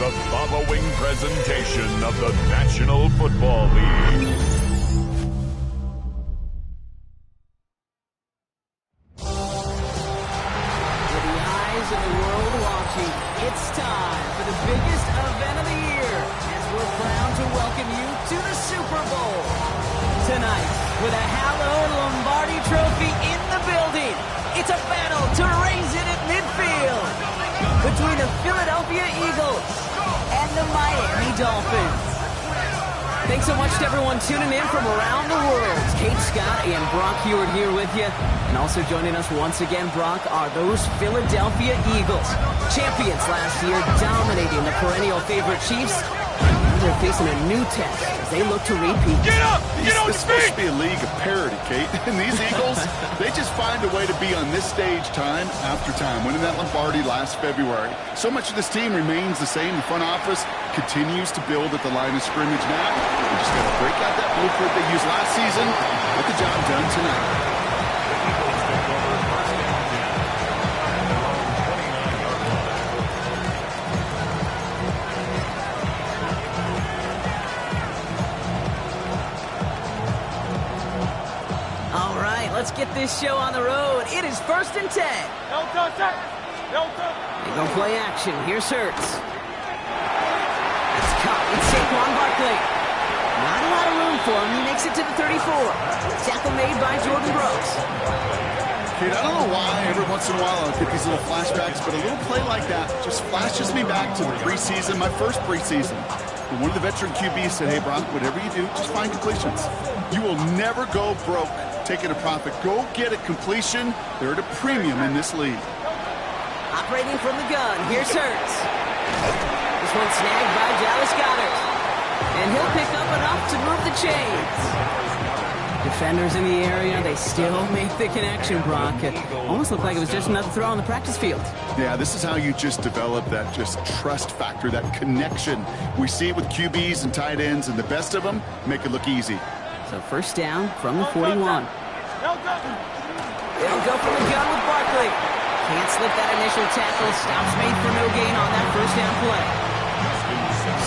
the following presentation of the National Football League. With the eyes of the world watching, it's time for the biggest event of the year as we're proud to welcome you to the Super Bowl. Tonight, with a hallowed Lombardi trophy in the building, it's a battle to raise it at midfield between the Philadelphia Eagles and the Miami Dolphins. Thanks so much to everyone tuning in from around the world. Kate Scott and Brock Heward here with you. And also joining us once again, Brock, are those Philadelphia Eagles. Champions last year, dominating the perennial favorite Chiefs. They're facing a new test as they look to repeat. Get up! Get on your feet! It's supposed to be a league of parity, Kate. And these Eagles, they just find a way to be on this stage time after time, winning that Lombardi last February. So much of this team remains the same. The front office continues to build at the line of scrimmage now. We just got to break out that blueprint they used last season, get the job done tonight. Let's get this show on the road. It is 1st and 10. Don't touch that. Don't touch. They go play action. Here's Hurts. It's caught with Saquon Barkley. Not a lot of room for him. He makes it to the 34. Tackle made by Jordan Brooks. Kate, I don't know why every once in a while I'll get these little flashbacks, but a little play like that just flashes me back to the preseason, my first preseason. And one of the veteran QBs said, hey, Brock, whatever you do, just find completions. You will never go broke taking a profit. Go get a completion. They're at a premium in this league. Operating from the gun, here's Hurts. This one snagged by Dallas Goedert. And he'll pick up enough to move the chains. Defenders in the area, they still make the connection, Brock. It almost looked like it was just another throw on the practice field. Yeah, this is how you just develop that just trust factor, that connection. We see it with QBs and tight ends, and the best of them make it look easy. So first down from the 41. They'll go from the gun with Barkley. Can't slip that initial tackle. Stops made for no gain on that first down play.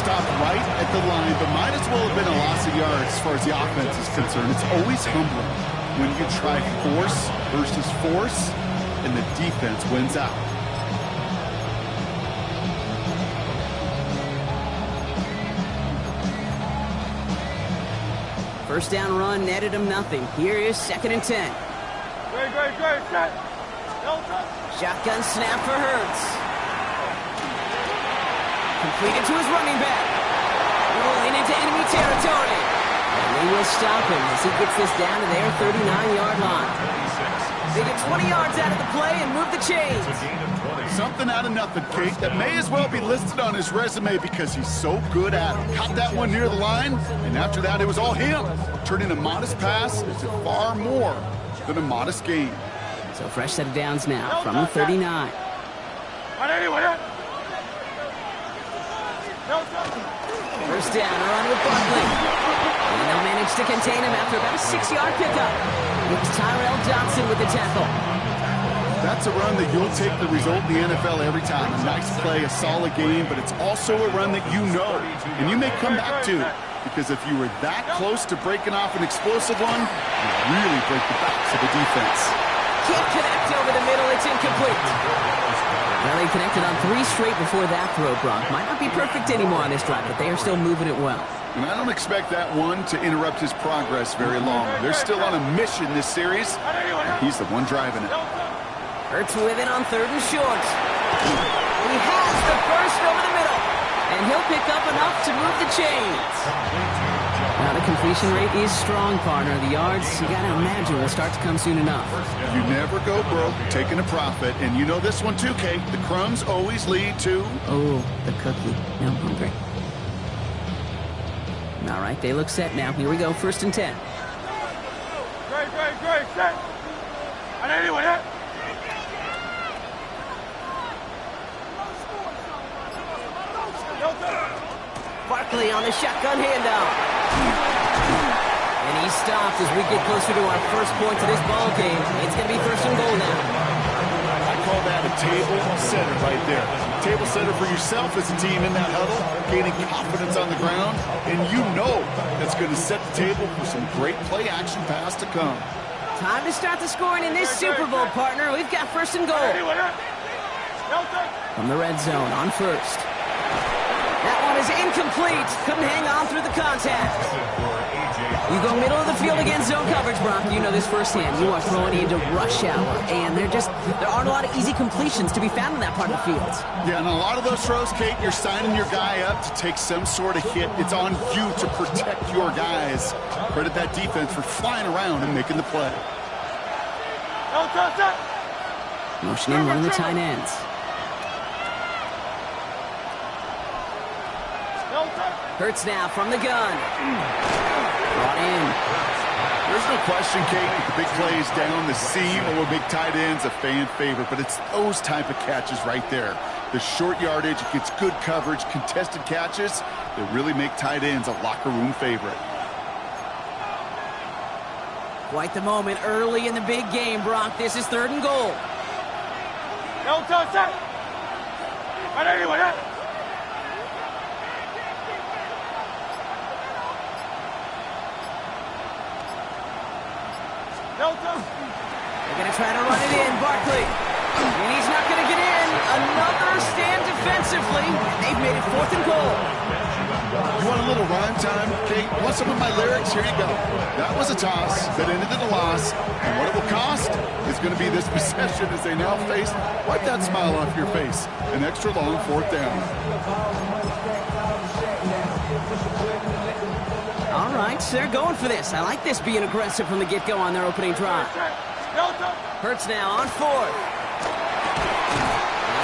Stopped right at the line, but might as well have been a loss of yards as far as the offense is concerned. It's always humbling when you try force versus force, and the defense wins out. First down run netted him nothing. Here is 2nd and 10. Great. Shotgun snap for Hurts. Completed to his running back. Rolling into enemy territory. And they will stop him as he gets this down to their 39-yard line. They get 20 yards out of the play and move the chains. Something out of nothing, Kate, that may as well be listed on his resume because he's so good at it. Caught that one near the line, and after that, it was all him. Turning a modest pass into far more than a modest gain. So fresh set of downs now from the 39. First down, a run with Barkley. And they'll manage to contain him after about a 6-yard pickup. It's Tyrell Johnson with the tackle. That's a run that you'll take the result in the NFL every time. A nice play, a solid game, but it's also a run that you know, and you may come back to. Because if you were that close to breaking off an explosive one, you really break the backs of the defense. Can't connect over the middle, it's incomplete. Well, they connected on 3 straight before that throw, Brock. Might not be perfect anymore on this drive, but they are still moving it well. And I don't expect that one to interrupt his progress very long. They're still on a mission this series, and he's the one driving it. Hurts with it on 3rd and short. He has the first over the middle, and he'll pick up enough to move the chains. Now the completion rate is strong, partner. The yards, you got to imagine, will start to come soon enough. You never go broke taking a profit, and you know this one too, Kate. The crumbs always lead to... Oh, the cookie. Now I'm hungry. All right, they look set now. Here we go, 1st and 10. Great, set. Barkley on the shotgun handoff. And he's stopped as we get closer to our first point to this ball game. It's going to be 1st and goal now. call that a table setter right there. Table setter for yourself as a team in that huddle, gaining confidence on the ground, and you know that's going to set the table for some great play action pass to come. Time to start the scoring in this Super Bowl, partner. We've got first and goal. From the red zone on first. That one is incomplete. Couldn't hang on through the contact. You go middle of the field against zone coverage, Brock. You know this firsthand. You are throwing into rush hour, and there aren't a lot of easy completions to be found in that part of the field. Yeah, and a lot of those throws, Kate, you're signing your guy up to take some sort of hit. It's on you to protect your guys. Credit that defense for flying around and making the play. Motioning one of the tight ends. Hurts now from the gun. Brought in. There's no question, Kate, the big plays down the seam or big tight ends, a fan favorite, but it's those type of catches right there. The short yardage, it gets good coverage, contested catches that really make tight ends a locker room favorite. Quite the moment early in the big game, Brock. This is third and goal. They're going to try to run it in, Barkley. And he's not going to get in. Another stand defensively. They've made it fourth and goal. You want a little rhyme time, Kate? You want some of my lyrics? Here you go. That was a toss that ended in a loss. And what it will cost is going to be this possession as they now face. Wipe that smile off your face. An extra long fourth down. All right, so they're going for this. I like this being aggressive from the get-go on their opening drive. Hurts now on fourth.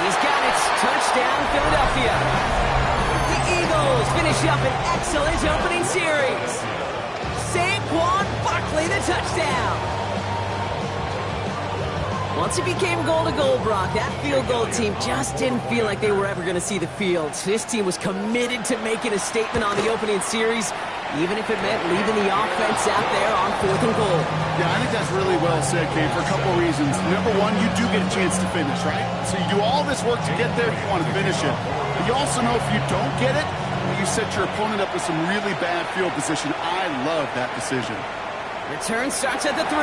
He's got it. Touchdown, Philadelphia. The Eagles finish up an excellent opening series. Saquon Barkley, the touchdown. Once it became goal-to-goal, Brock, that field goal team just didn't feel like they were ever going to see the field. This team was committed to making a statement on the opening series, even if it meant leaving the offense out there on fourth and goal. Yeah, I think that's really well said, Kane, for a couple of reasons. Number one, you do get a chance to finish, right? So you do all this work to get there, you want to finish it. But you also know if you don't get it, you set your opponent up with some really bad field position. I love that decision. Return starts at the 3.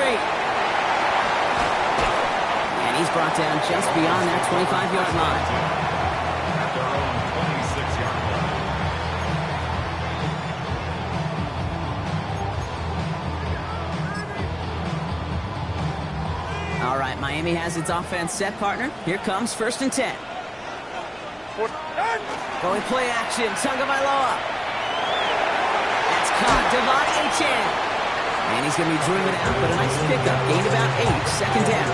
And he's brought down just beyond that 25-yard line. At their own 26-yard line. All right, Miami has its offense set, partner. Here comes first and 10. Going play action, Tagovailoa. That's caught, Devon Achane. And he's going to be driven out, but a nice pickup. Gained about 8, second down.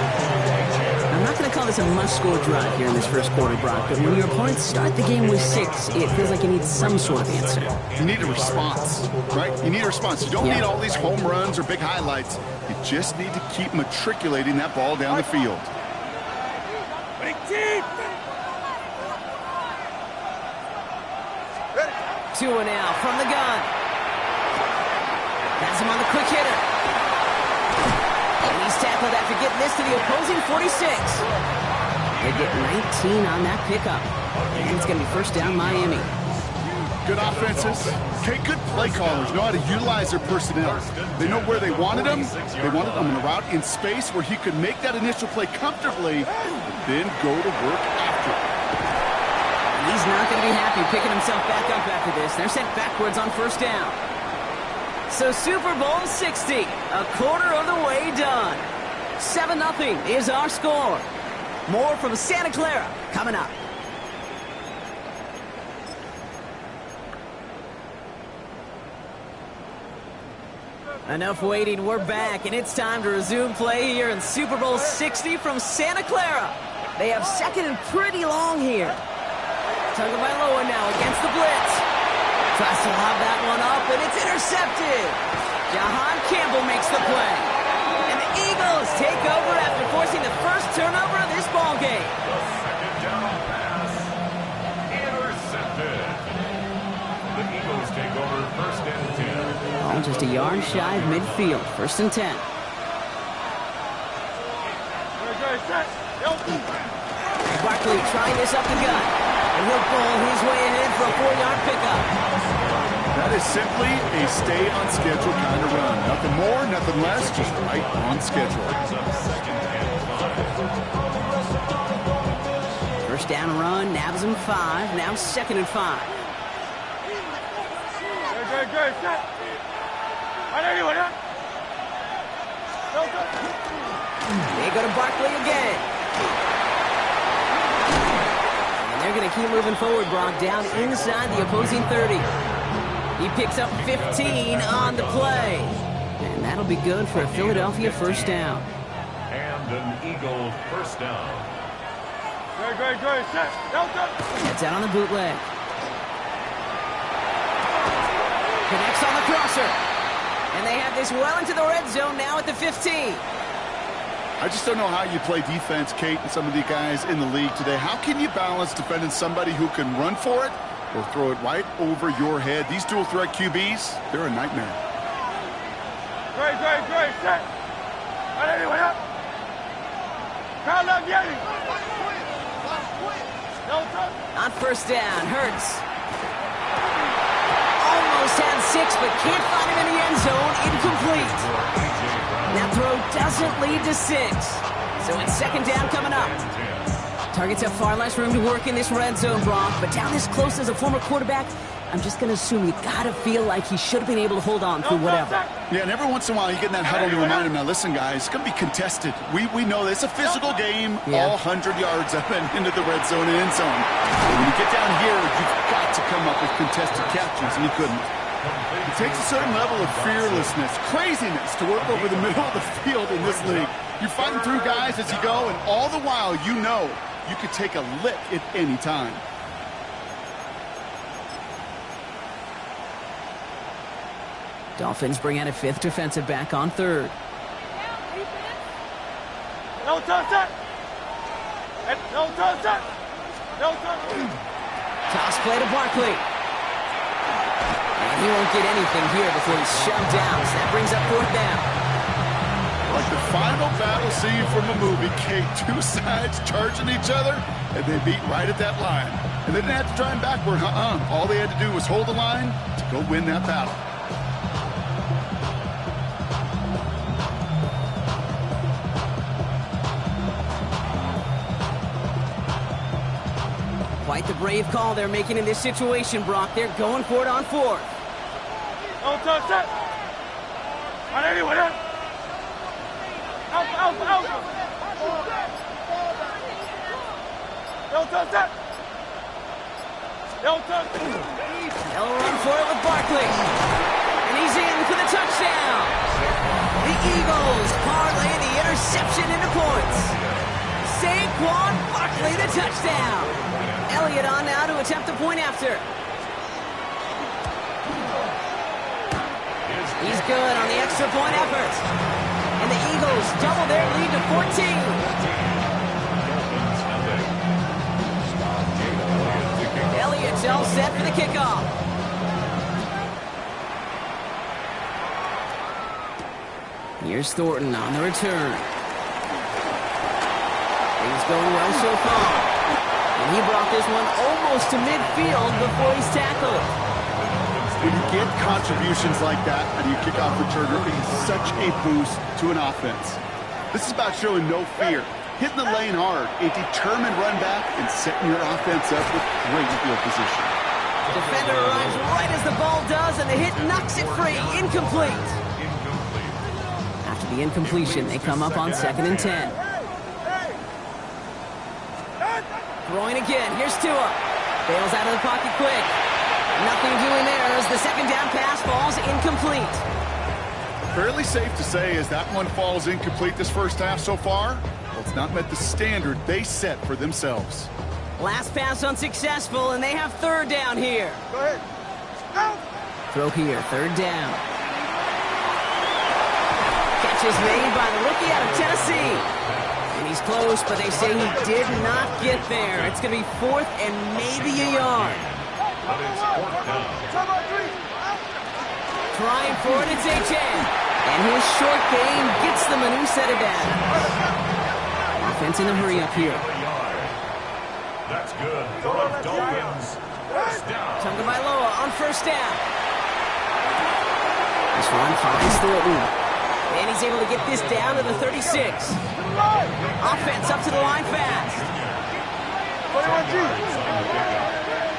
I'm not going to call this a must-score drive here in this first quarter, Brock, but when your opponents start the game with 6, it feels like you need some sort of answer. You need a response, right? You need a response. You don't need all these home runs or big highlights. You just need to keep matriculating that ball down the field. Big team! Tua now from the gun. Has him on the quick hitter. And he's tackled after getting this to the opposing 46. They get 19 on that pickup. And it's going to be first down Miami. Good offenses. Okay, good play callers know how to utilize their personnel. They know where they wanted him. They wanted him in a route in space where he could make that initial play comfortably, but then go to work after. He's not going to be happy picking himself back up after this. They're sent backwards on first down. So Super Bowl 60, a quarter of the way done. 7-0 is our score. More from Santa Clara coming up. Enough waiting, we're back, and it's time to resume play here in Super Bowl 60 from Santa Clara. They have second and pretty long here. Tagovailoa now against the blitz. Tries to lob that one up, and it's intercepted. Jahan Campbell makes the play. And the Eagles take over after forcing the first turnover of this ball game. Second down pass. Intercepted. The Eagles take over first and 10. All just a yard shy of midfield. First and 10. Set. Barkley trying this up the gut. And he'll pull his way ahead for a 4-yard pickup. That is simply a stay-on-schedule kind of run. Nothing more, nothing less, just right on schedule. First down run, nabs him 5. Now 2nd and 5. Good. Set. They go to Barkley again. And they're going to keep moving forward, Brock, down inside the opposing 30. He picks up 15 on the play. And that'll be good for a Philadelphia first down. And an Eagle first down. Good. Set. Gets out on the bootleg. Connects on the crosser. And they have this well into the red zone now at the 15. I just don't know how you play defense, Kate, and some of the guys in the league today. How can you balance defending somebody who can run for it or throw it right over your head? These dual threat QBs, they're a nightmare. Great. Set. On first down, Hurts. Almost had 6, but can't find him in the end zone. Incomplete. That throw doesn't lead to 6. So it's 2nd down coming up. Targets have far less room to work in this red zone, Brock. But down this close as a former quarterback, I'm just going to assume you got to feel like he should have been able to hold on through whatever. Yeah, and every once in a while you get in that huddle and you remind him, now listen, guys, it's going to be contested. We know this. It's a physical game, all 100 yards up and into the red zone and end zone. But when you get down here, you've got to come up with contested catches, and he couldn't. It takes a certain level of fearlessness, craziness to work over the middle of the field in this league. You're fighting through guys as you go, and all the while you know you could take a lick at any time. Dolphins bring out a 5th defensive back on 3rd. Toss play to Barkley. And he won't get anything here before he's shoved down. So that brings up 4th down. Like the final battle scene from a movie, Kate. 2 sides charging each other, and they beat right at that line. And they didn't have to drive backward. All they had to do was hold the line to go win that battle. Quite the brave call they're making in this situation, Brock. They're going for it on 4th. They'll run for it with Barkley. And he's in for the touchdown. The Eagles parlay the interception into points. Saquon Barkley, the touchdown. Elliott on now to attempt a point after. He's good on the extra point effort. And the Eagles double their lead to 14. Elliott's all set for the kickoff. Here's Thornton on the return. Things going well so far. And he brought this one almost to midfield before he's tackled. When you get contributions like that out of your kickoff returner, it is such a boost to an offense. This is about showing no fear, hitting the lane hard, a determined run back, and setting your offense up with great field position. Defender arrives right as the ball does, and the hit knocks it free. Incomplete. After the incompletion, they come up on 2nd and 10. Throwing again. Here's Tua. Bails out of the pocket quick. Nothing doing there as the 2nd down pass falls incomplete. Fairly safe to say as that one falls incomplete this first half so far, well, it's not met the standard they set for themselves. Last pass unsuccessful, and they have 3rd down here. Go ahead. Go. Throw here, 3rd down. Catch is made by the rookie out of Tennessee. And he's close, but they say he did not get there. It's going to be 4th and maybe a yard. Trying for it, it's H.A. And his short game gets them a new set of downs. Offense in a hurry up here. That's good for the Dolphins. First down. Tagovailoa on first down. This run finds Thornton. And he's able to get this down to the 36. Offense up to the line fast.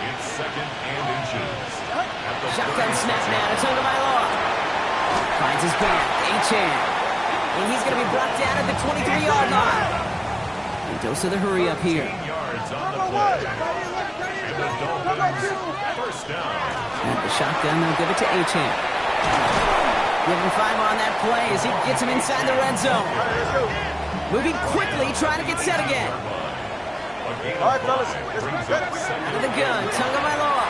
It's second and inches. Shotgun snap now to Tagovailoa. Finds his back, A-Chan. And he's going to be brought down at the 23-yard line. He goes to the hurry up here. 15 yards on the play. And the Dolphins, first down. And the shotgun, they'll give it to A-Chan. Give him 5 on that play as he gets him inside the red zone. Moving quickly, trying to get set again. All right, fellas. Out of the gun, Tagovailoa.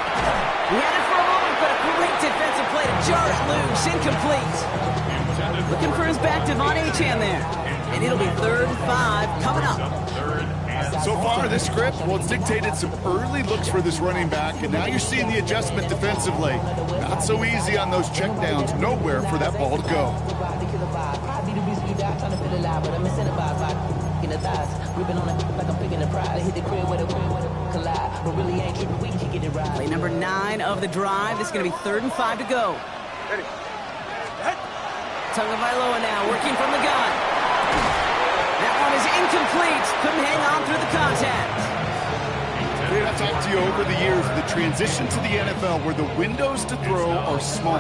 He had it for a moment, but a great defensive play to jar it loose. Incomplete. Looking for his back, Devon A-Chan there. And it'll be 3rd and 5 coming up. So far, this script, well, it's dictated some early looks for this running back, and now you're seeing the adjustment defensively. Not so easy on those checkdowns. Nowhere for that ball to go. Play number 9 of the drive. This is going to be 3rd and 5 to go. Tagovailoa now working from the gun. That one is incomplete. Couldn't hang on through the contact. I've talked to you over the years, the transition to the NFL where the windows to throw are small.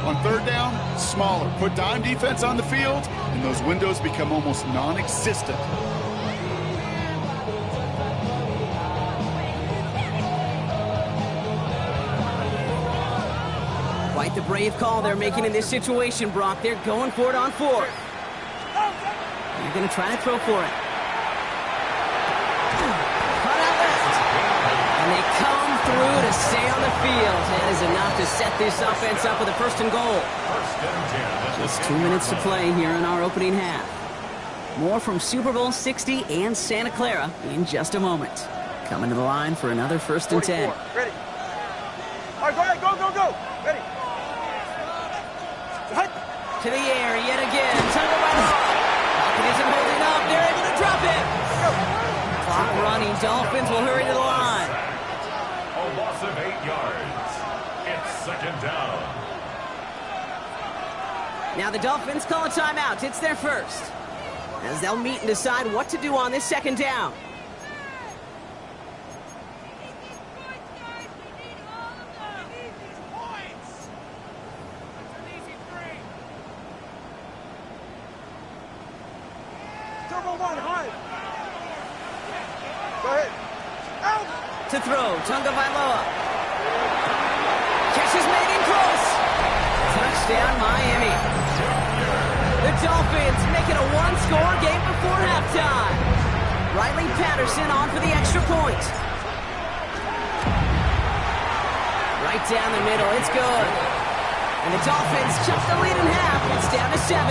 On 3rd down, smaller. Put dime defense on the field, and those windows become almost non-existent. Quite the brave call they're making in this situation, Brock. They're going for it on 4th. They're going to try to throw for it. Cut out left. And they come through to stay on the field. That is enough to set this offense up with a 1st and goal. Just 2 minutes to play here in our opening half. More from Super Bowl 60 and Santa Clara in just a moment. Coming to the line for another 1st and 10. Ready. All right, go ahead. Go, go, go. Ready. To the air yet again. Tagovailoa. Pocket isn't holding up. They're able to drop it. Clock running. Dolphins will hurry to the line. A loss of 8 yards. It's 2nd down. Now the Dolphins call a timeout. It's their first. As they'll meet and decide what to do on this 2nd down. Go ahead. Out. To throw, Tagovailoa. Catch is made in close. Touchdown, Miami. The Dolphins make it a 1-score game before halftime. Riley Patterson on for the extra point. Right down the middle, it's good. And the Dolphins chop the lead in half. It's down to 7.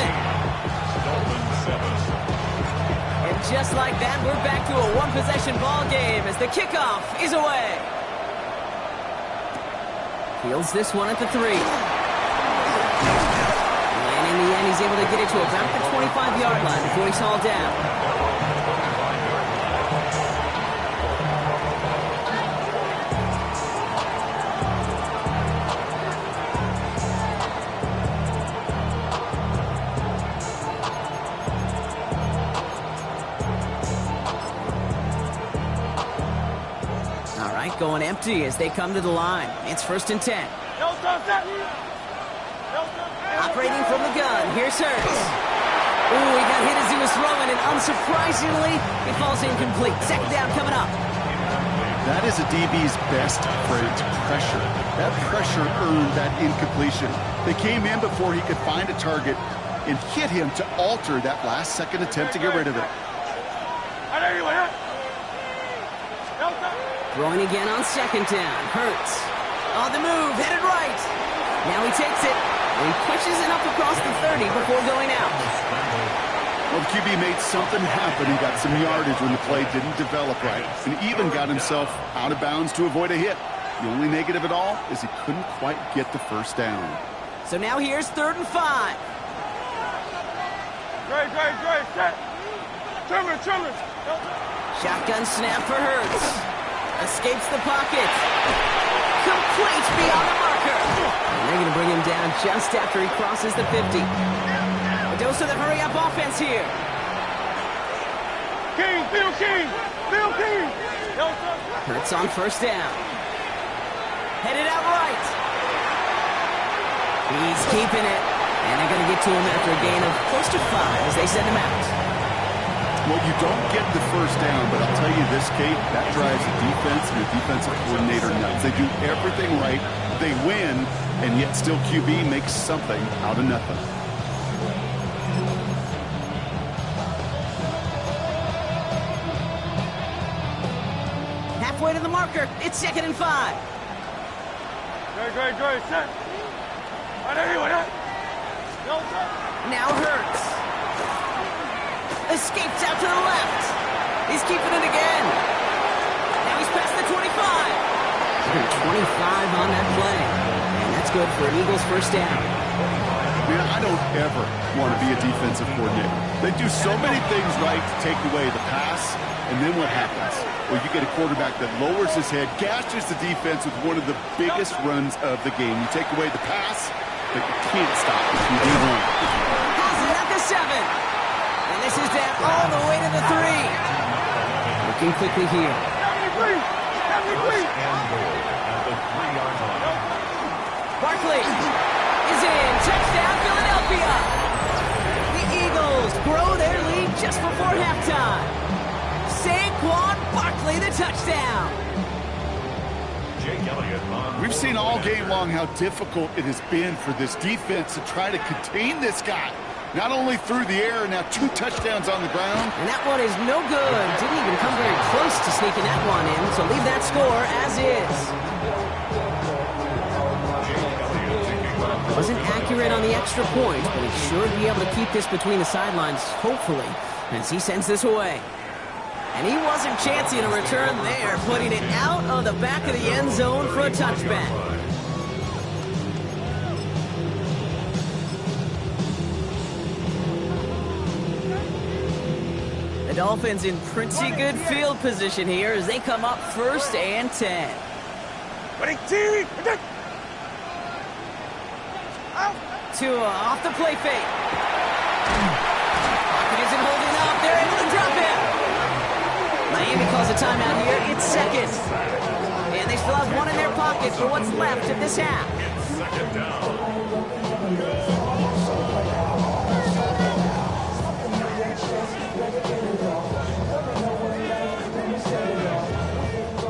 And just like that, we're back to a 1-possession ball game as the kickoff is away. Fields this one at the 3. And in the end, he's able to get it to about the 25-yard line before he's hauled down. Going empty as they come to the line. It's 1st and 10. Operating from the gun. Here's Hurts. Ooh, he got hit as he was throwing, and unsurprisingly, he falls incomplete. 2nd down coming up. That is a DB's best friend, pressure. That pressure earned that incompletion. They came in before he could find a target and hit him to alter that last-second attempt to get rid of it. Throwing again on 2nd down. Hurts. On the move, headed right. Now he takes it, and he pushes it up across the 30 before going out. Well, the QB made something happen. He got some yardage when the play didn't develop right, and even got himself out of bounds to avoid a hit. The only negative at all is he couldn't quite get the 1st down. So now here's 3rd and 5. Great, set. Trimmer. Shotgun snap for Hurts. Escapes the pocket. Complete beyond the marker. And they're going to bring him down just after he crosses the 50. A dose of the hurry-up offense here. King, Bill King, Bill King. Hurts on first down. Headed out right. He's keeping it. And they're going to get to him after a gain of close to 5 as they send him out. Well, you don't get the first down, but I'll tell you this, Kate, that drives the defense and the defensive coordinator nuts. They do everything right, they win, and yet still QB makes something out of nothing. Halfway to the marker, it's 2nd and 5. Great, set. Now Hurts. Escapes out to the left. He's keeping it again. Now he's past the 25. 25 on that play. And that's good for an Eagles first down. Man, I don't ever want to be a defensive coordinator. They do so many things right to take away the pass, and then what happens? Well, you get a quarterback that lowers his head, gashes the defense with one of the biggest runs of the game. You take away the pass, but you can't stop the QB run. Has it at the 7. And this is down all the way to the 3. Looking quickly here. Barkley is in. Touchdown, Philadelphia. The Eagles grow their lead just before halftime. Saquon Barkley, the touchdown. We've seen all game long how difficult it has been for this defense to try to contain this guy. Not only through the air, now 2 touchdowns on the ground. And that one is no good. Didn't even come very close to sneaking that one in, so leave that score as is. Wasn't accurate on the extra point, but he should be able to keep this between the sidelines, hopefully, as he sends this away. And he wasn't chancing a return there, putting it out of the back of the end zone for a touchback. The Dolphins in pretty good field position here as they come up 1st and 10. Tua off the play fake. Pocket isn't holding up. They're able to drop him. Miami calls a timeout here. It's 2nd. And they still have 1 in their pocket for what's left of this half. 2nd down.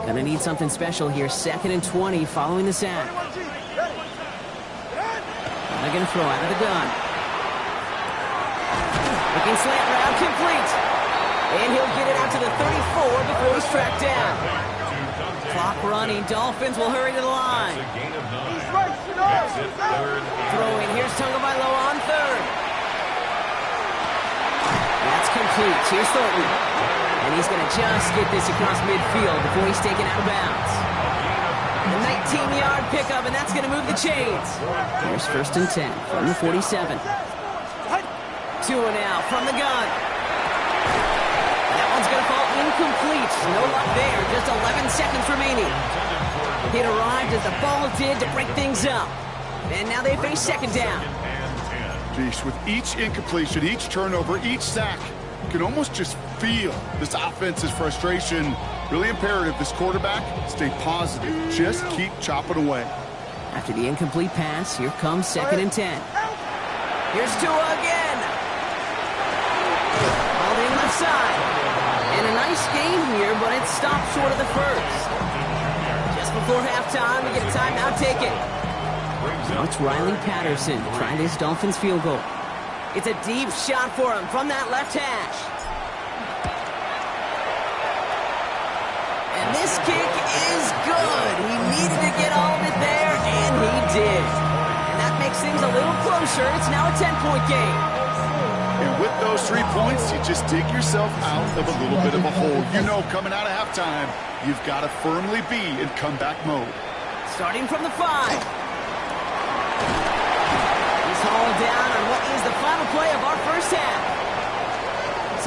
Gonna need something special here. 2nd and 20 following the sack. They're gonna throw out of the gun. Looking slant route complete. And he'll get it out to the 34 before he's tracked down. Clock running. Dolphins will hurry to the line. Throwing. Here's Tagovailoa on 3rd. That's complete. Here's Thornton. And he's going to just get this across midfield before he's taken out of bounds. A 19-yard pickup, and that's going to move the chains. Here's 1st and 10 from the 47. Tua now from the gun. That one's going to fall incomplete. No luck there. Just 11 seconds remaining. It arrived as the ball did to break things up. And now they face 2nd down. Jeez, with each incompletion, each turnover, each sack, you can almost just feel this offense's frustration. Really imperative, this quarterback, stay positive. Just keep chopping away. After the incomplete pass, here comes 2nd and 10. Here's Tua again. All in left side. And a nice game here, but it stopped short of the 1st. Just before halftime, we get a timeout taken. Now it's Riley Patterson trying his Dolphins field goal. It's a deep shot for him from that left hash. And this kick is good. He needed to get all of it there, and he did. And that makes things a little closer. It's now a 10-point game. And with those 3 points, you just dig yourself out of a little bit of a hole. You know, coming out of halftime, you've got to firmly be in comeback mode. Starting from the 5. He's hauled down on what is the final play of our first half.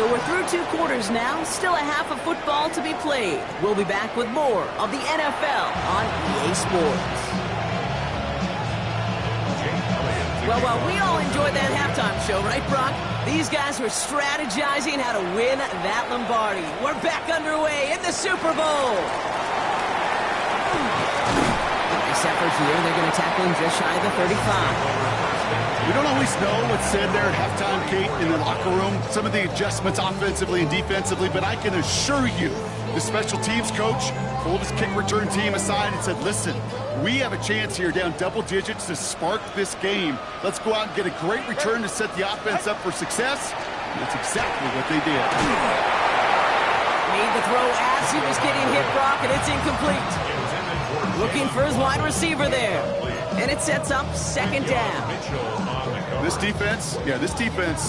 So we're through 2 quarters now, still a half of football to be played. We'll be back with more of the NFL on EA Sports. Well, we all enjoyed that halftime show, right, Brock? These guys were strategizing how to win that Lombardi. We're back underway in the Super Bowl. Nice effort here. They're going to tackle him just shy of the 35. We don't always know what's said there at halftime, Kate, in the locker room. Some of the adjustments offensively and defensively, but I can assure you the special teams coach pulled his kick return team aside and said, listen, we have a chance here down double digits to spark this game. Let's go out and get a great return to set the offense up for success. And that's exactly what they did. Made the throw as he was getting hit, Brock, and it's incomplete. Looking for his wide receiver there. And it sets up second down. This defense,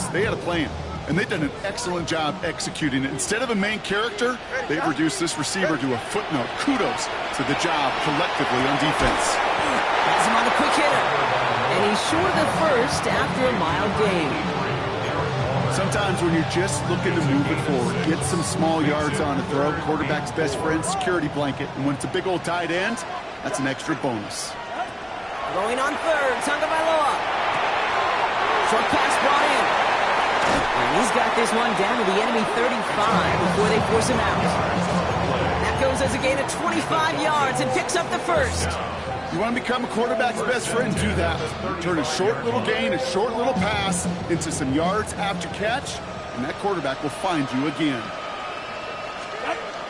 they had a plan. And they've done an excellent job executing it. Instead of a main character, they've reduced this receiver to a footnote. Kudos to the job collectively on defense. Has him on a quick hitter. And he's short of the first after a mild gain. Sometimes when you're just looking to move it forward, get some small yards on a throw, quarterback's best friend, security blanket. And when it's a big old tight end, that's an extra bonus. Throwing on third, Tagovailoa. Short pass brought in. And he's got this one down to the enemy 35 before they force him out. That goes as a gain of 25 yards and picks up the first. You want to become a quarterback's best friend? Do that. Turn a short little gain, a short little pass into some yards after catch, and that quarterback will find you again.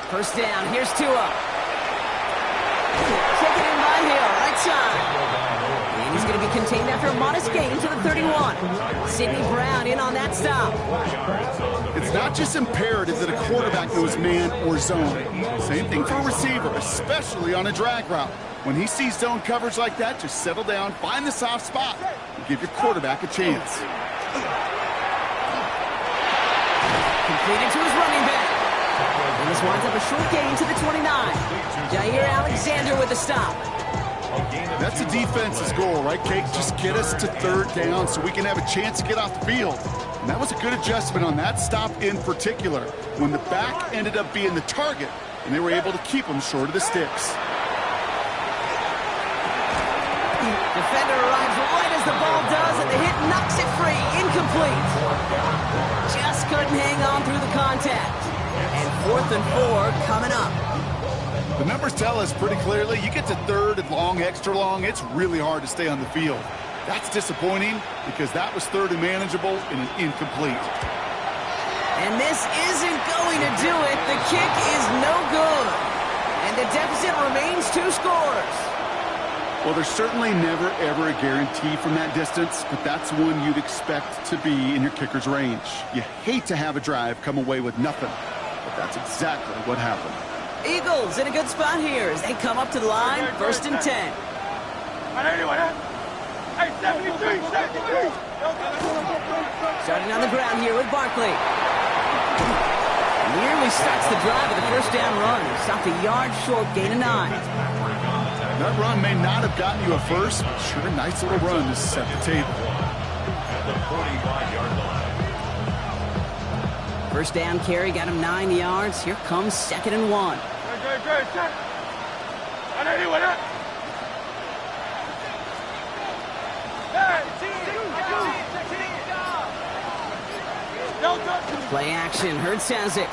First down, here's Tua. Taken in by Hill, right side. And he's going to be contained after a modest gain to the 31. Sidney Brown in on that stop. It's not just imperative that a quarterback knows man or zone. Same thing for a receiver, especially on a drag route. When he sees zone coverage like that, just settle down, find the soft spot, and give your quarterback a chance. Completed to his running back. And this winds up a short gain to the 29. Jair Alexander with the stop. That's a defense's goal, right, Kate? Just get us to third down so we can have a chance to get off the field. And that was a good adjustment on that stop in particular, when the back ended up being the target, and they were able to keep him short of the sticks. Defender arrives right as the ball does, and the hit knocks it free. Incomplete. Just couldn't hang on through the contact. And 4th and 4 coming up. The numbers tell us pretty clearly, you get to third and long, extra long, it's really hard to stay on the field. That's disappointing because that was third and manageable and an incomplete. And this isn't going to do it. The kick is no good. And the deficit remains 2 scores. Well, there's certainly never, ever a guarantee from that distance, but that's one you'd expect to be in your kicker's range. You hate to have a drive come away with nothing, but that's exactly what happened. Eagles in a good spot here as they come up to the line, 1st and 10. Starting on the ground here with Barkley. Nearly starts the drive with a first down run. Stopped a yard short, gain of 9. That run may not have gotten you a first, but sure a nice little run to set the table. At the 45-yard line. First down carry got him 9 yards. Here comes 2nd and 1. Play action, Hurts has it.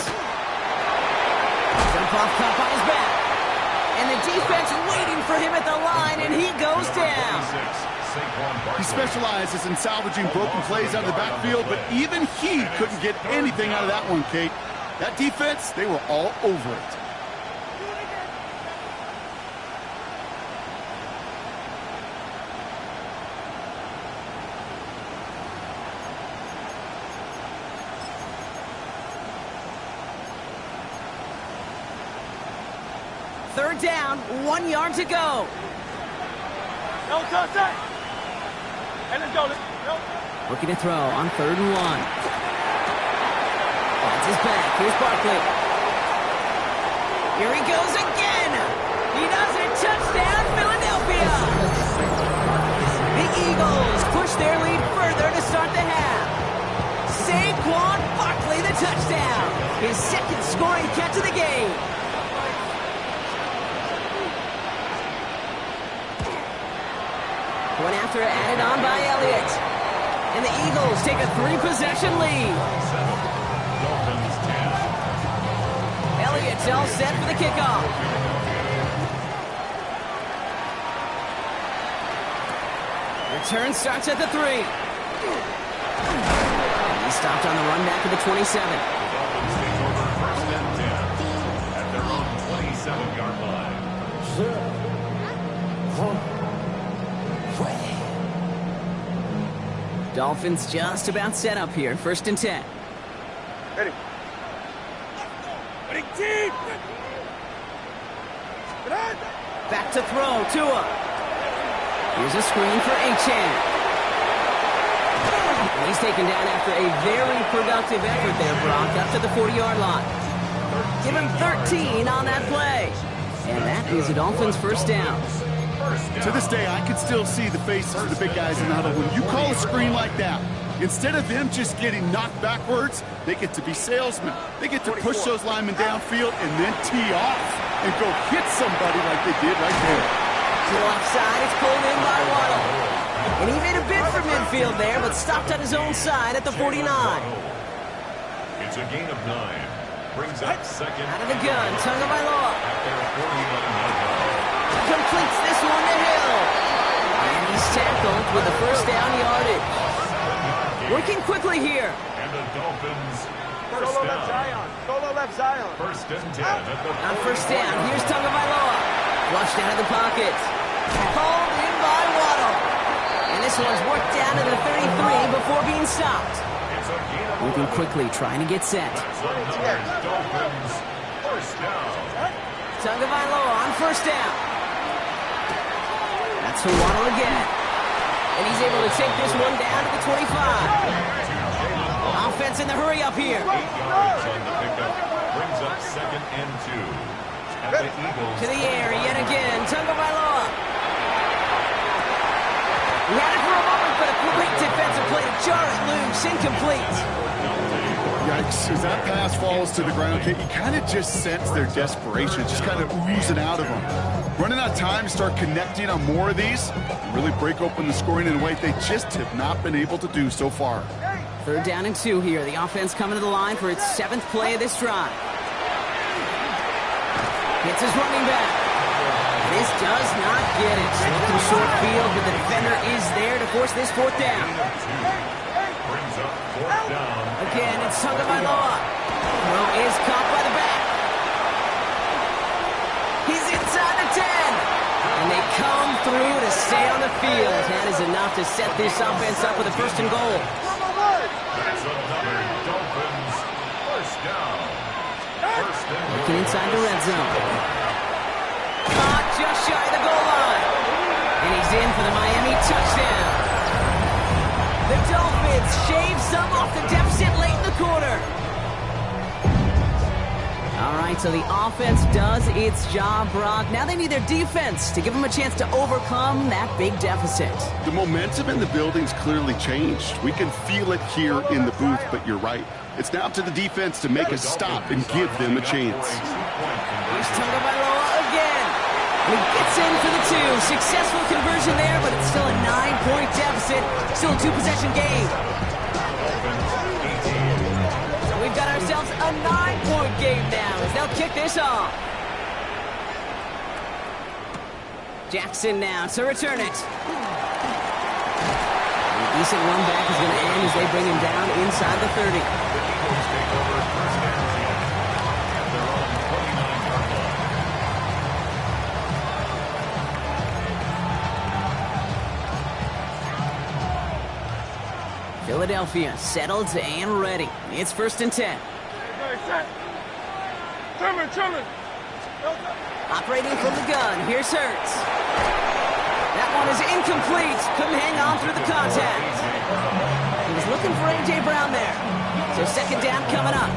Jump off cut on his back. And the defense waiting for him at the line, and he goes down. He specializes in salvaging broken plays out of the backfield, but even he couldn't get anything out of that one, Kate. That defense, they were all over it. Third down, 1 yard to go. Looking to throw on 3rd and 1. That's his back. Here's Barkley. Here he goes again. He does it. Touchdown, Philadelphia. The Eagles push their lead further to start the half. Saquon Barkley, the touchdown. scoring catch of the game. Point after added on by Elliott. And the Eagles take a 3-possession lead. Elliott's all set for the kickoff. Return starts at the 3. He stopped on the run back to the 27. Dolphins take over first and 10 at their own 27-yard line. Dolphins just about set up here. First and 10. Ready. Ready, team! Back to throw, Tua. Here's a screen for Achane. He's taken down after a very productive effort there, Brock, up to the 40-yard line. Give him 13 on that play. And that is a Dolphins first down. To this day, I can still see the faces of the big guys in the huddle. When you call a screen like that, instead of them just getting knocked backwards, they get to be salesmen. They get to push those linemen downfield and then tee off and go hit somebody like they did right there. To the left side, it's pulled in by Waddle. And he made a bid for midfield there, but stopped on his own side at the 49. It's a gain of 9. Brings up second. Out of the gun, Tagovailoa. At their 41-yard line. Completes this one to Hill. And he's tackled with the first down yardage. Working quickly here. And the Dolphins first Solo left down. Zion. Solo left Zion. First and 10 at the On first down, here's Tagovailoa. Flushed out of the pocket. Pulled in by Waddle. And this one's worked down to the 33 before being stopped. It's a gain of Moving 11. quickly, trying to get set. So numbers Dolphins first down. Tagovailoa on first down. That's for Waddle again. And he's able to take this one down to the 25. Offense in the hurry up here. 8 yards on the pickup. Brings up second and 2. At the Eagles. To the air yet again. Tagovailoa. He had it for a moment, but a great defensive play to jar it loose. Incomplete. Yikes, as that pass falls to the ground, you kind of just sense their desperation, just kind of oozing out of them. Running out of time to start connecting on more of these, really break open the scoring in a way they just have not been able to do so far. Third down and 2 here. The offense coming to the line for its 7th play of this drive. Hits his running back. This does not get it. Looking short field, but the defender is there to force this 4th down. Brings up 4th down. Again, it's Tagovailoa. Throw is caught by the back. He's inside the 10. And they come through to stay on the field. That is enough to set this offense up with a 1st and goal. That's another Dolphins first down. First and Looking inside the red zone. Caught just shy of the goal line. And he's in for the Miami touchdown. The Dolphins shave some off the deficit late in the quarter. All right, so the offense does its job, Brock. Now they need their defense to give them a chance to overcome that big deficit. The momentum in the building's clearly changed. We can feel it here in the booth, but you're right. It's now up to the defense to make a stop and give them a chance. Here's Tagovailoa again. And he gets in for the 2. Successful conversion there, but it's still a 9-point deficit. Still a 2-possession game. So we've got ourselves a 9-point game now as they'll kick this off. Jackson now to return it. A decent run back is going to end as they bring him down inside the 30. Philadelphia settled and ready. It's 1st and 10. Truman. Operating from the gun. Here's Hurts. That one is incomplete. Couldn't hang on through the contact. He was looking for A.J. Brown there. So 2nd down coming up.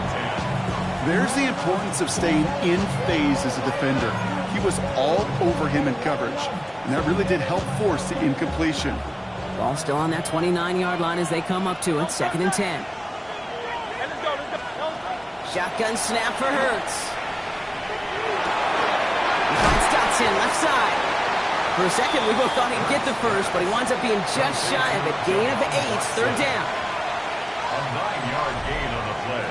There's the importance of staying in phase as a defender. He was all over him in coverage, and that really did help force the incompletion. Ball still on that 29-yard line as they come up to it. 2nd and 10. Shotgun snap for Hurts. He finds Dotson, left side. For a second, we both thought he'd get the first, but he winds up being just shy of it. Gain of 8, third down. A 9-yard gain on the play.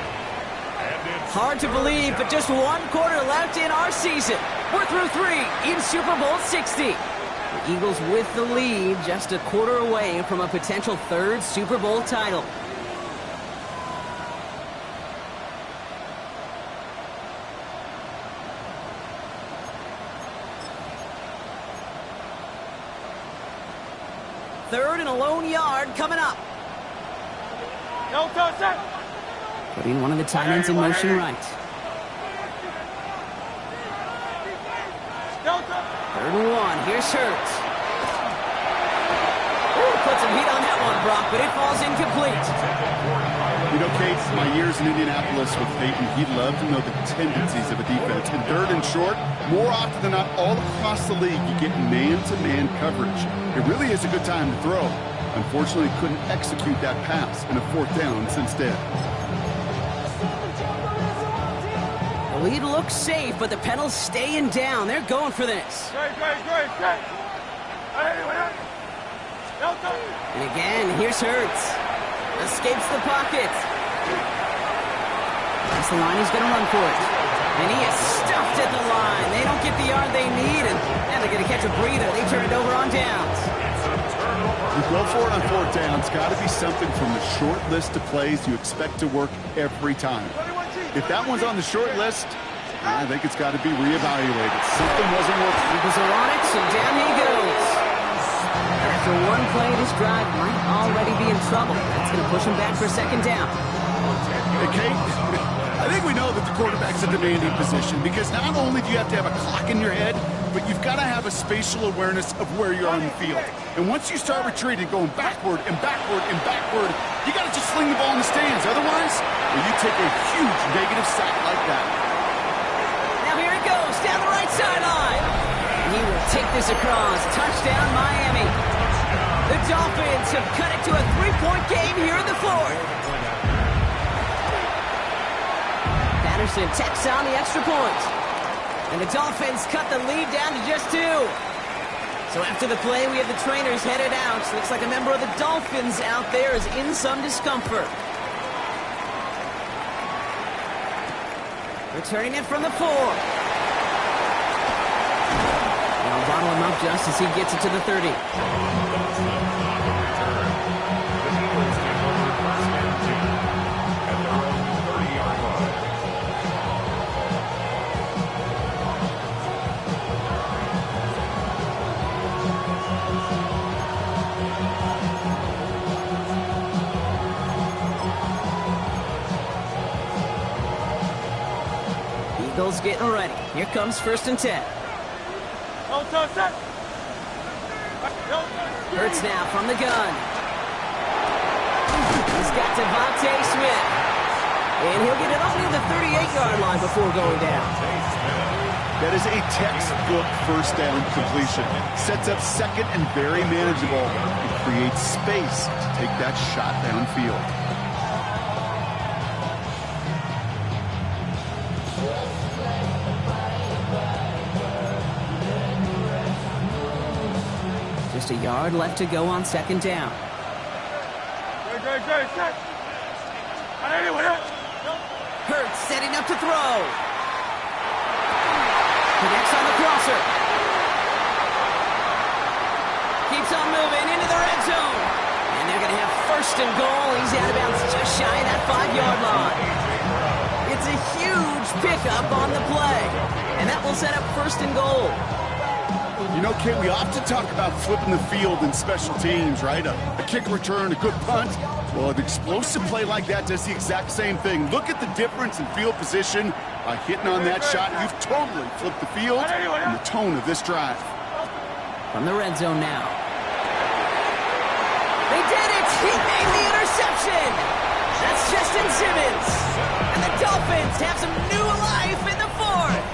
And it's Hard to believe, but just 1 quarter left in our season. We're through 3 in Super Bowl 60. The Eagles with the lead, just a quarter away from a potential 3rd Super Bowl title. Third and a lone yard coming up. No touchdown. Putting one of the tight ends in motion right. No touchdown. 3rd and 1. Here's Hurts. Ooh, put some heat on that one, Brock, but it falls incomplete. You know, Kate, my years in Indianapolis with Peyton, he loved to know the tendencies of a defense. In 3rd and short, more often than not, all across the league, you get man-to-man coverage. It really is a good time to throw. Unfortunately, couldn't execute that pass in a 4th down instead. The lead looks safe, but the pedals staying down. They're going for this. Great. No touchdown. And again, here's Hurts. Escapes the pocket. That's the line, he's going to run for it. And he is stuffed at the line. They don't get the yard they need, and they're going to catch a breather. They turn it over on downs. You go for it on 4th down. It's got to be something from the short list of plays you expect to work every time. If that one's on the short list, I think it's got to be reevaluated. Something wasn't working. Eagles are on it, so down he goes. After 1 play, this drive might already be in trouble. That's going to push him back for 2nd down. Hey, Kate, I think we know that the quarterback's a demanding position because not only do you have to have a clock in your head, but you've got to have a spatial awareness of where you're on the field. And once you start retreating, going backward and backward and backward, you got to just sling the ball in the stands. Otherwise, you take a huge negative sack like that. Now here it goes, down the right sideline. He will take this across. Touchdown, Miami. The Dolphins have cut it to a 3-point game here in the 4th. Patterson tacks on the extra point. And the Dolphins cut the lead down to just 2. So after the play, we have the trainers headed out. Looks like a member of the Dolphins out there is in some discomfort. Returning it from the 4. They'll bottle him up just as he gets it to the 30. Eagles getting ready. Here comes 1st and 10. No touchdown. Hurts now from the gun. He's got Devontae Smith. And he'll get it only to the 38-yard line before going down. That is a textbook 1st down completion. Sets up 2nd and very manageable. It creates space to take that shot downfield. Just a yard left to go on 2nd down. Great. Hurts setting up to throw. Connects on the crosser. Keeps on moving into the red zone. And they're going to have 1st and goal. He's out of bounds just shy of that 5-yard line. It's a huge pickup on the play. And that will set up 1st and goal. You know, Kate, we often talk about flipping the field in special teams, right? A kick return, a good punt. Well, an explosive play like that does the exact same thing. Look at the difference in field position. By hitting on that shot, you've totally flipped the field and the tone of this drive. From the red zone now. They did it! He made the interception! That's Justin Simmons. And the Dolphins have some new life in the 4th.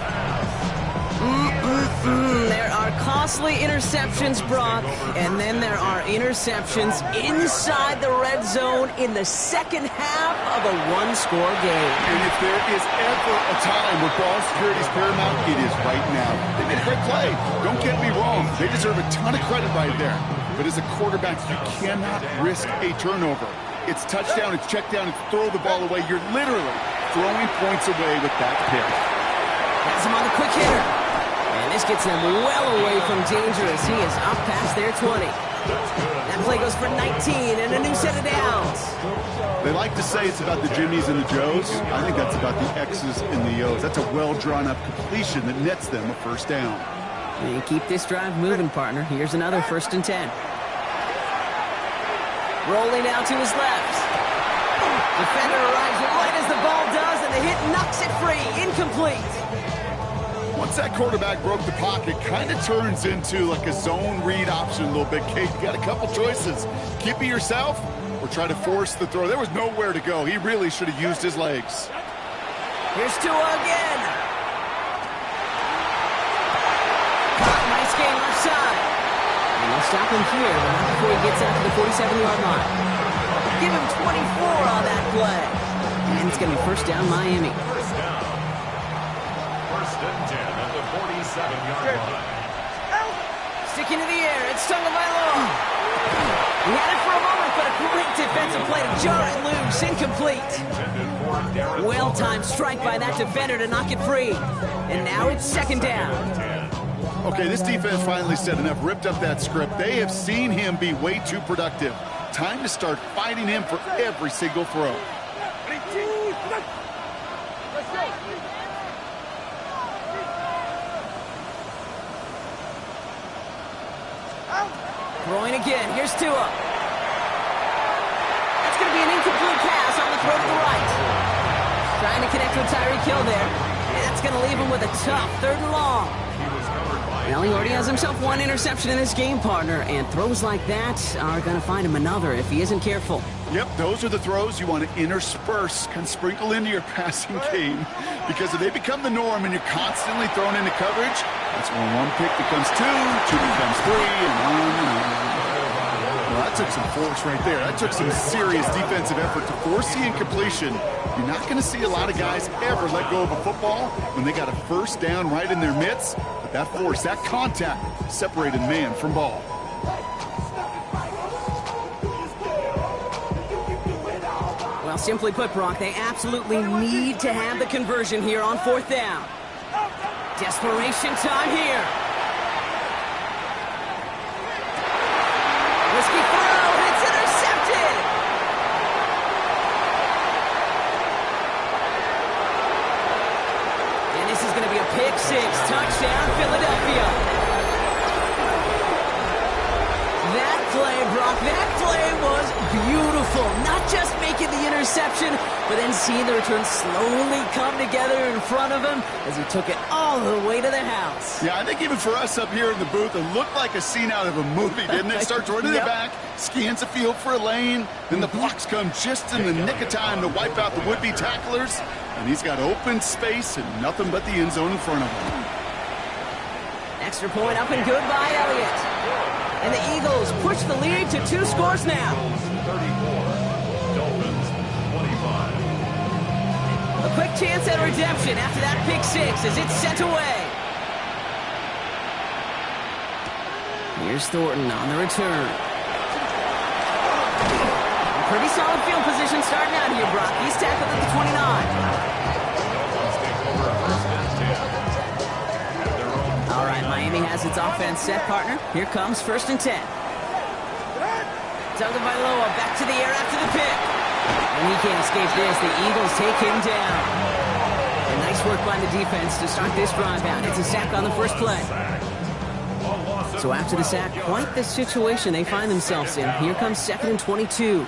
There are are costly interceptions, Brock, and then there are interceptions inside the red zone in the second half of a one-score game. And if there is ever a time where ball security is paramount, it is right now. They made a great play. Don't get me wrong. They deserve a ton of credit right there. But as a quarterback, you cannot risk a turnover. It's touchdown, it's check down, it's throw the ball away. You're literally throwing points away with that pick. Has him on the quick hitter. And this gets him well away from dangerous. He is up past their 20. That play goes for 19 and a new set of downs. They like to say it's about the Jimmies and the Joes. I think that's about the X's and the O's. That's a well-drawn-up completion that nets them a first down. And keep this drive moving, partner. Here's another 1st and 10. Rolling out to his left. Defender arrives right as the ball does, and the hit knocks it free. Incomplete. Once that quarterback broke the pocket, kind of turns into like a zone read option a little bit. Kate, you got a couple choices. Keep it yourself or try to force the throw. There was nowhere to go. He really should have used his legs. Here's Tua again. Nice game left side. And they'll stop him here, but not before he gets out to the 47-yard line. Give him 24 on that play. And it's going to be first down, Miami. First down. 1st and 10 at the 47-yard line. Sticking to the air, it's Tagovailoa. He had it for a moment, but a great defensive play to jar it loose. Incomplete. Well-timed strike by that defender to knock it free. And now it's 2nd down. Okay, this defense finally said enough, ripped up that script. They have seen him be way too productive. Time to start fighting him for every single throw. Throwing again. Here's Tua. That's going to be an incomplete pass on the throw to the right. Trying to connect with Tyreek Hill there. That's going to leave him with a tough 3rd and long. Well, he already has himself one interception in this game, partner, and throws like that are going to find him another if he isn't careful. Yep, those are the throws you want to intersperse, can sprinkle into your passing game, because if they become the norm and you're constantly thrown into coverage, that's when one pick becomes two becomes three, and on and on. Well, that took some force right there. That took some serious defensive effort to force the incompletion. You're not going to see a lot of guys ever let go of a football when they got a first down right in their midst. But that force, that contact, separated man from ball. Well, simply put, Brock, they absolutely need to have the conversion here on 4th down. Desperation time here. Risky throw, and it's intercepted. And this is going to be a pick 6, touchdown, Philadelphia. That play, Brock, that play was beautiful. Not just making the interception, but then seeing the return slowly come together in front of him as he took it all the way to the house. Yeah, I think even for us up here in the booth, it looked like a scene out of a movie, didn't it? Starts running the back, scans the field for a lane, then the blocks come just in the nick of time to wipe out the would-be tacklers, and he's got open space and nothing but the end zone in front of him. Extra point up and good by Elliott. And the Eagles push the lead to 2 scores now. 34, Dolphins 25. A quick chance at redemption after that pick 6 as it's sent away. Here's Thornton on the return. Pretty solid field position starting out here, Brock. He's tackled at the 29. Dolphins take over 1st and 10. All right, Miami has its offense set, partner. Here comes 1st and 10. Tagovailoa back to the air after the pick. And he can't escape this. The Eagles take him down. And nice work by the defense to start this drive out. It's a sack on the first play. So after the sack, quite the situation they find themselves in. Here comes 2nd and 22.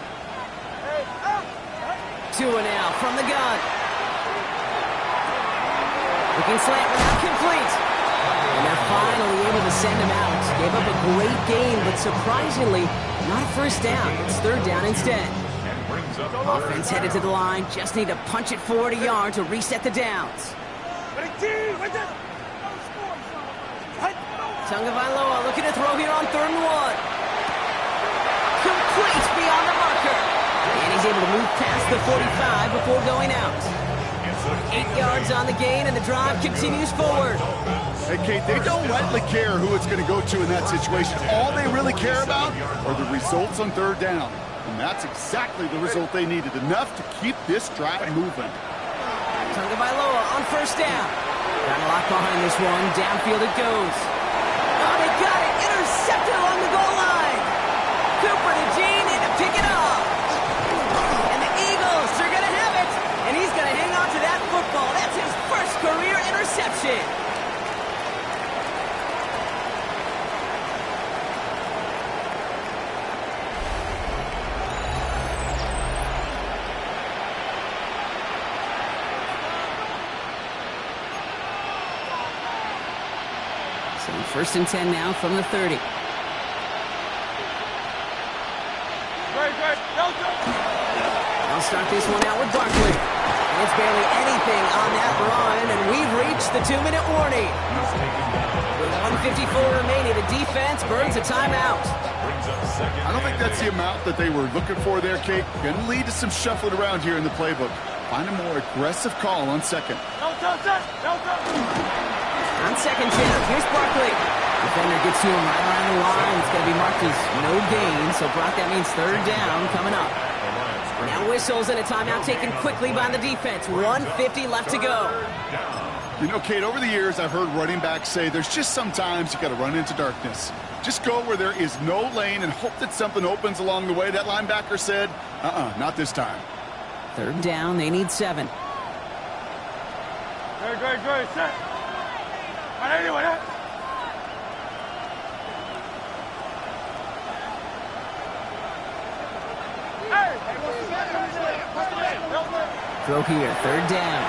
Tua now from the gun. Looking slant without complete. And they're finally able to send him out. Gave up a great game, but surprisingly, not a first down. It's 3rd down instead. Offense headed to the line. Just need to punch it forward a yard to reset the downs. Tagovailoa looking to throw here on 3rd and 1. Complete beyond the marker. And he's able to move past the 45 before going out. 8 yards on the gain, and the drive continues forward. Hey, Kate, they don't rightly care who it's going to go to in that situation. All they really care about are the results on 3rd down. And that's exactly the result they needed, enough to keep this drive moving. Tagovailoa on 1st down. Got a lot behind this one. Downfield it goes. Oh, they got it. Intercepted along the goal line. Cooper to Gene in to pick it up. And the Eagles are going to have it. And he's going to hang on to that football. That's his first career interception. So 1st and 10 now from the 30. I'll start this one out with Barkley. And it's barely anything on that run, and we've reached the 2-minute warning. With 1:54 remaining, the defense burns a timeout. I don't think that's the amount that they were looking for there, Kate. Going to lead to some shuffling around here in the playbook. Find a more aggressive call on 2nd. On 2nd down, here's Barkley. Defender gets to him right around the line. It's going to be marked as no gain, so Brock, that means 3rd down coming up. Now whistles and a timeout taken quickly by the defense. 1:50 left to go. You know, Kate, over the years, I've heard running backs say there's just sometimes you got to run into darkness. Just go where there is no lane and hope that something opens along the way. That linebacker said, not this time. 3rd down, they need 7. Good. Set. Anyway, Throw here, 3rd down.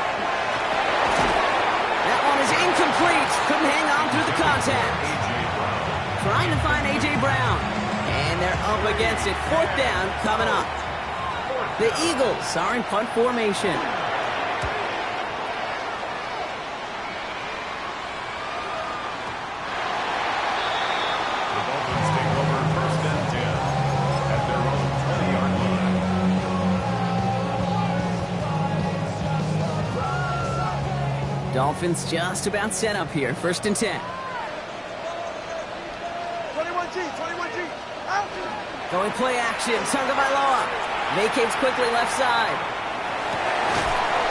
That one is incomplete. Couldn't hang on through the contact. Trying to find A.J. Brown. And they're up against it. 4th down coming up. The Eagles are in punt formation. The Dolphins take over 1st and 10 at their own 20-yard line. Dolphins just about set up here. 1st and 10. 21G. Out. Going play action. Tagovailoa vacates quickly left side.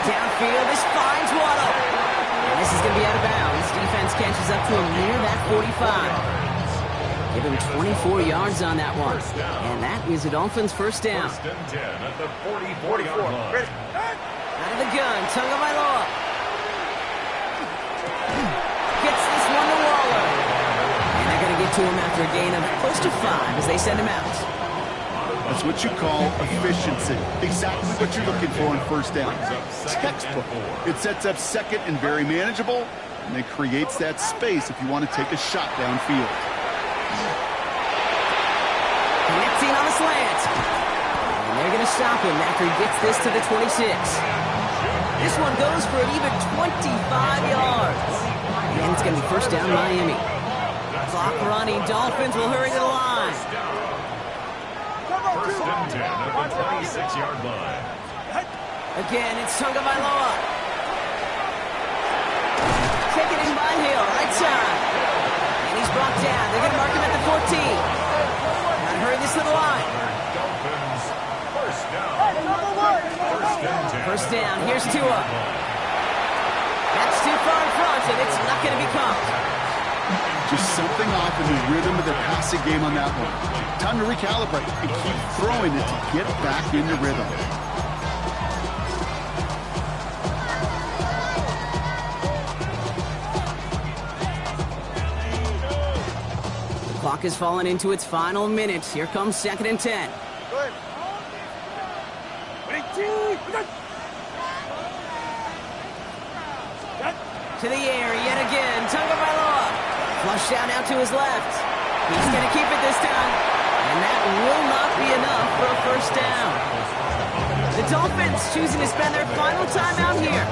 Downfield, this finds Waddle. And this is going to be out of bounds. Defense catches up to him near that 45. Give him 24 yards on that one. And that is the Dolphins' 1st down. 1st and 10 at the 44-yard line. Out of the gun, Tagovailoa. Gets this one to Waller. And they're going to get to him after a gain of close to 5 as they send him out. That's what you call efficiency. Exactly what you're looking for on 1st down. Textbook. It sets up 2nd and very manageable, and it creates that space if you want to take a shot downfield. Connecting on a slant. And they're going to stop him after he gets this to the 26. This one goes for an even 25 yards. And it's going to be 1st down Miami. Clock running. Dolphins will hurry to the line. 1st and 10 at the 26-yard line. Again, it's Tagovailoa. Taken in by Hill, right side. And he's brought down. They're going to mark him at the 14. Gotta hurry this to the line. Dolphins 1st down. 1st and 10. 1st down, here's Tua. That's too far in front, and it's not going to be caught. Just something off in the rhythm of the passing game on that one. Time to recalibrate and keep throwing it to get back into rhythm. The clock has fallen into its final minutes. Here comes 2nd and 10. Good. To the air yet again. Tagovailoa. Flushed out now to his left. He's going to keep it this time. And that will not be enough for a 1st down. The Dolphins choosing to spend their final timeout here.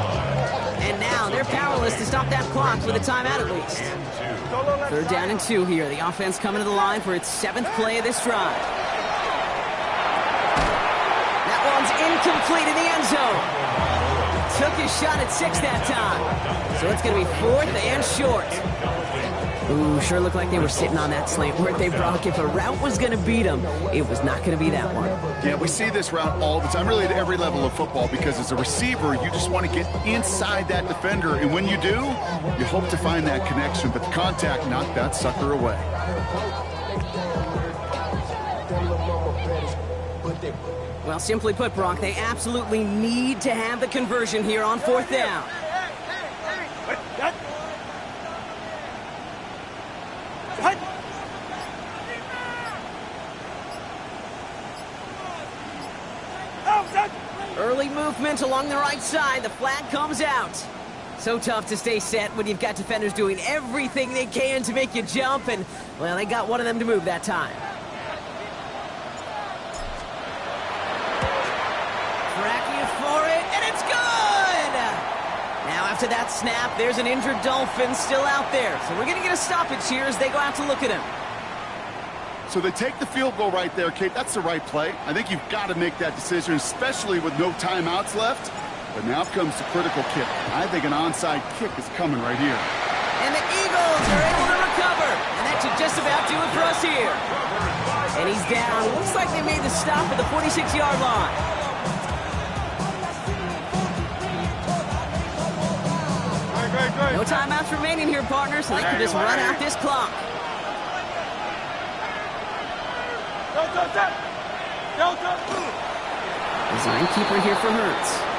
And now they're powerless to stop that clock with a timeout at least. Third down and 2 here. The offense coming to the line for its 7th play of this drive. That one's incomplete in the end zone. Took his shot at 6 that time. So it's going to be 4th and short. Ooh, sure looked like they were sitting on that slant, weren't they, Brock? If a route was going to beat them, it was not going to be that one. Yeah, we see this route all the time, really at every level of football, because as a receiver, you just want to get inside that defender, and when you do, you hope to find that connection, but the contact knocked that sucker away. Well, simply put, Brock, they absolutely need to have the conversion here on 4th down. Early movement along the right side. The flag comes out. So tough to stay set when you've got defenders doing everything they can to make you jump, and, well, they got one of them to move that time. Tracking for it, and it's good! Now, after that snap, there's an injured Dolphin still out there. So we're going to get a stoppage here as they go out to look at him. So they take the field goal right there, Kate. That's the right play. I think you've got to make that decision, especially with no timeouts left. But now comes the critical kick. I think an onside kick is coming right here. And the Eagles are able to recover. And that should just about do it for us here. And he's down. Looks like they made the stop at the 46-yard line. No timeouts remaining here, partners, so they can just run out this clock. Design keeper here for Hurts.